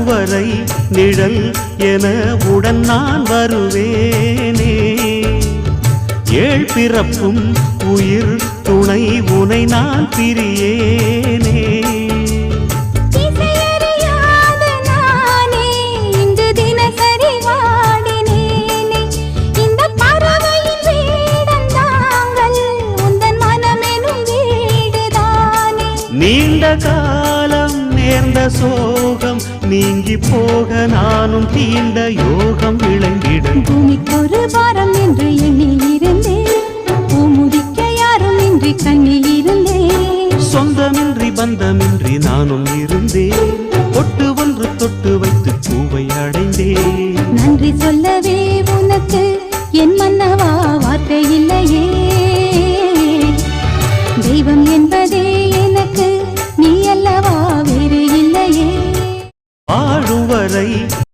வரை நிழல் என உடன் நான் வருவேனே. ஏழ் பிறப்பும் உயிர் துணை உனை நான் பிரியேனே. நீண்ட காலம் நேர்ந்த சோகம் நீங்கி போக நானும் தீண்ட யோகம் விளங்கிட. பூமிக்கொரு பாரம் என்று எண்ணில் இருந்தேன், பூமுதிக்க யாரும் இன்றி கண்ணில் இருந்தேன். சொந்தமின்றி பந்தமின்றி நானும் இருந்தேன், ஒட்டு ஒன்று தொட்டு வைத்து பூவை அடைந்தேன். நன்றி சொல்லவே உனக்கு என் மன்னவா வார்த்தை இல்லையே. தெய்வம் என்பதே எனக்கு நீ அல்லவா வேறு இல்லையே. வாழும் வரை